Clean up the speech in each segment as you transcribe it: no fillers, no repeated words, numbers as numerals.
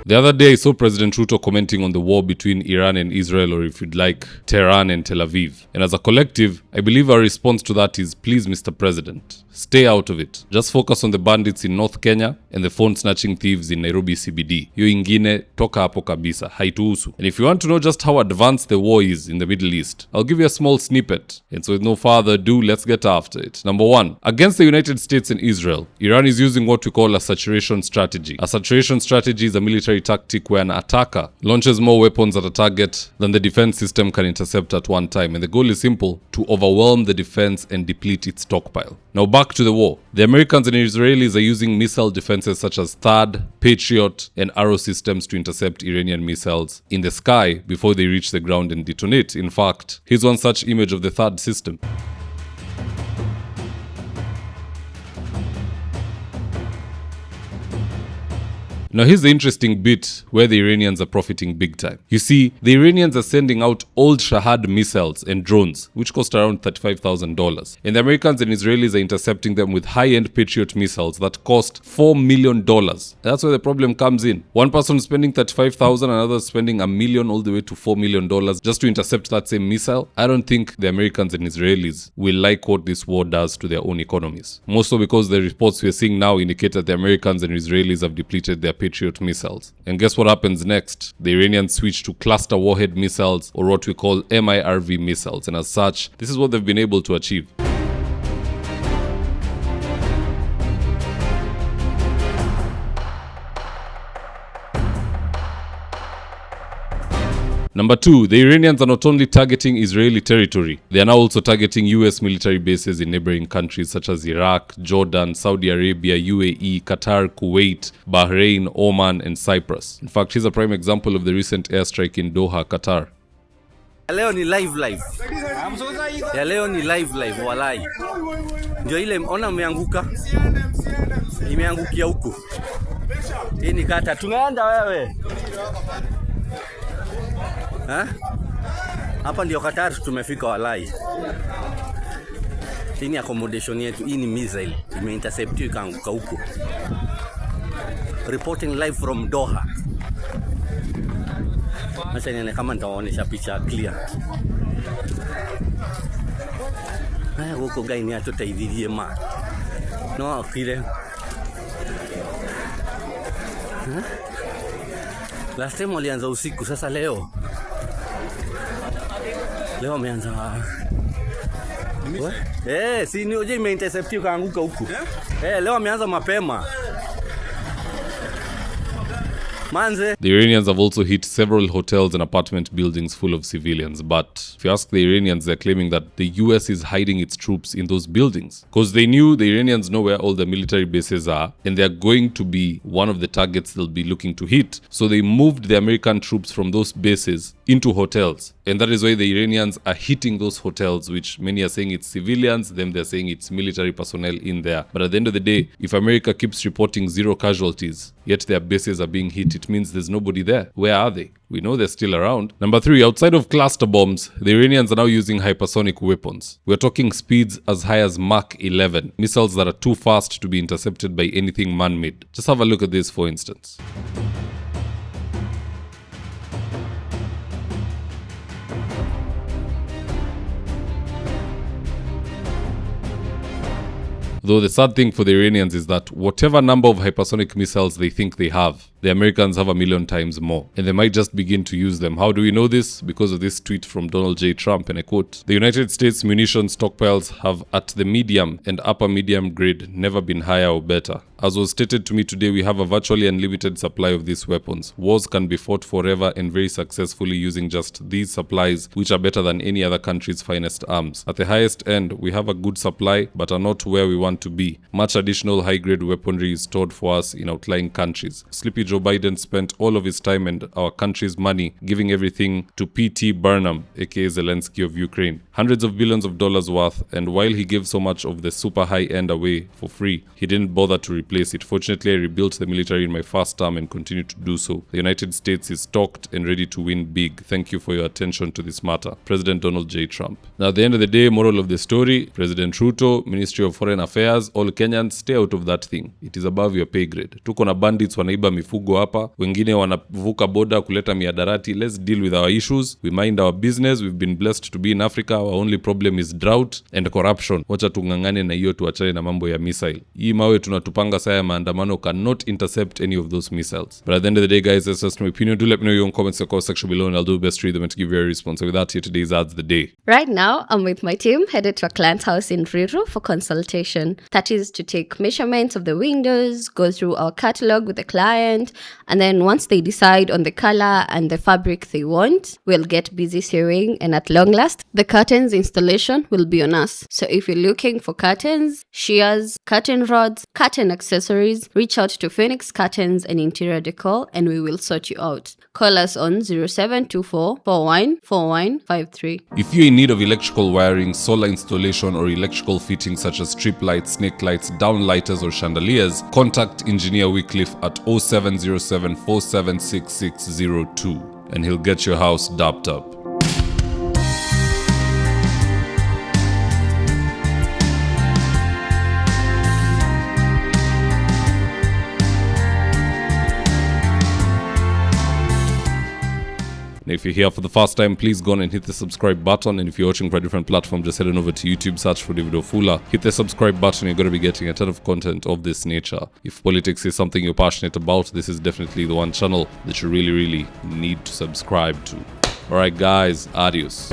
The other day I saw President Ruto commenting on the war between Iran and Israel, or if you'd like, Tehran and Tel Aviv. And as a collective, I believe our response to that is, please, Mr. President, stay out of it. Just focus on the bandits in North Kenya and the phone-snatching thieves in Nairobi CBD. Hiyo ingine, toka hapo kabisa, haituhusu. And if you want to know just how advanced the war is in the Middle East, I'll give you a small snippet. And so with no further ado, let's get after it. Number 1. Against the United States and Israel, Iran is using what we call a saturation strategy. A saturation strategy is a military tactic where an attacker launches more weapons at a target than the defense system can intercept at one time. And the goal is simple: to overwhelm the defense and deplete its stockpile. Now back to the war. The Americans and Israelis are using missile defenses such as THAAD, Patriot, and Arrow systems to intercept Iranian missiles in the sky before they reach the ground and detonate. In fact, here's one such image of the THAAD system. Now here's the interesting bit where the Iranians are profiting big time. You see, the Iranians are sending out old Shahad missiles and drones, which cost around $35,000. And the Americans and Israelis are intercepting them with high-end Patriot missiles that cost $4 million. That's where the problem comes in. One person spending $35,000, another spending $1 million all the way to $4 million just to intercept that same missile. I don't think the Americans and Israelis will like what this war does to their own economies. More so because the reports we're seeing now indicate that the Americans and Israelis have depleted their Patriot missiles. And guess what happens next? The Iranians switch to cluster warhead missiles, or what we call MIRV missiles, and as such, this is what they've been able to achieve. Number 2, the Iranians are not only targeting Israeli territory, they are now also targeting US military bases in neighboring countries such as Iraq, Jordan, Saudi Arabia, UAE, Qatar, Kuwait, Bahrain, Oman, and Cyprus. In fact, here's a prime example of the recent airstrike in Doha, Qatar. Leo ni live. Ya leo ni live walai. Ndio ile ona umeanguka. Imeangukia huku. Hii ni kata. Tunaenda wewe. Hapa ndio Qatar tumefika walai. Hii ni accommodation yetu. Hii ni missile. Imeinterceptiwa ikaanguka huko. Reporting live from Doha. Acha nione kama nitaonyesha picha clear. Huko gaini ya tutaidhirie ma. No kile. Last time walianza usiku, sasa leo wameanza. Si ni oje imeinterceptiwa kaanguka huku. Leo wameanza mapema. The Iranians have also hit several hotels and apartment buildings full of civilians. But if you ask the Iranians, they're claiming that the US is hiding its troops in those buildings. Because they knew the Iranians know where all the military bases are, and they're going to be one of the targets they'll be looking to hit. So they moved the American troops from those bases into hotels. And that is why the Iranians are hitting those hotels, which many are saying it's civilians, them they're saying it's military personnel in there. But at the end of the day, if America keeps reporting 0 casualties, yet their bases are being hit, it means there's nobody there. Where are they? We know they're still around. Number 3, outside of cluster bombs, the Iranians are now using hypersonic weapons. We're talking speeds as high as Mach 11, missiles that are too fast to be intercepted by anything man-made. Just have a look at this for instance. Though the sad thing for the Iranians is that whatever number of hypersonic missiles they think they have, the Americans have 1,000,000 times more. And they might just begin to use them. How do we know this? Because of this tweet from Donald J. Trump, and I quote, "The United States munition stockpiles have at the medium and upper medium grade never been higher or better. As was stated to me today, we have a virtually unlimited supply of these weapons. Wars can be fought forever and very successfully using just these supplies, which are better than any other country's finest arms. At the highest end, we have a good supply, but are not where we want to be. Much additional high-grade weaponry is stored for us in outlying countries. Sleepy Joe Biden spent all of his time and our country's money giving everything to P.T. Burnham, aka Zelensky of Ukraine. Hundreds of billions of dollars worth, and while he gave so much of the super high-end away for free, he didn't bother to replace it. Fortunately, I rebuilt the military in my first term and continue to do so. The United States is stocked and ready to win big. Thank you for your attention to this matter. President Donald J. Trump." Now, at the end of the day, moral of the story, President Ruto, Ministry of Foreign Affairs, all Kenyans, stay out of that thing. It is above your pay grade. Tuko na bandits wanaiba mifugo mifugo hapa, wengine wanavuka boda kuleta miadarati. Let's deal with our issues, we mind our business. We've been blessed to be in Africa. Our only problem is drought and corruption. Wacha tungangane na hiyo, tuachane na mambo ya missile. Hii mawe tunatupanga saa ya maandamano cannot intercept any of those missiles. But at the end of the day, guys, that's just my opinion. Do let me know your own comments in the comment section below, and I'll do the best to read them and to give you a response. So with that, here today's Ads the Day. Right now, I'm with my team headed to a client's house in Ruto for consultation. That is to take measurements of the windows, go through our catalog with the client, and then once they decide on the color and the fabric they want, we'll get busy sewing, and at long last, the curtains installation will be on us. So if you're looking for curtains, shears, curtain rods, curtain accessories, reach out to Phoenix Curtains and Interior Decor, and we will sort you out. Call us on 0724 414153. If you're in need of electrical wiring, solar installation, or electrical fittings such as strip lights, snake lights, downlighters, or chandeliers, contact Engineer Wycliffe at 0707 476602 and he'll get your house dapped up. And if you're here for the first time, please go on and hit the subscribe button. And if you're watching for a different platform, just head on over to YouTube, search for David Wafula. Hit the subscribe button, you're going to be getting a ton of content of this nature. If politics is something you're passionate about, this is definitely the one channel that you really need to subscribe to. Alright guys, adios.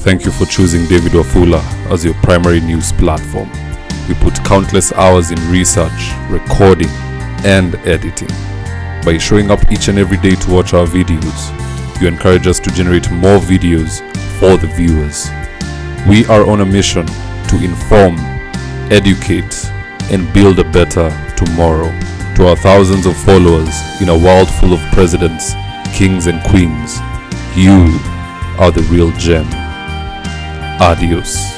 Thank you for choosing David Wafula as your primary news platform. We put countless hours in research, recording, and editing. By showing up each and every day to watch our videos, you encourage us to generate more videos for the viewers. We are on a mission to inform, educate, and build a better tomorrow. To our thousands of followers in a world full of presidents, kings, and queens, you are the real gem. Adios.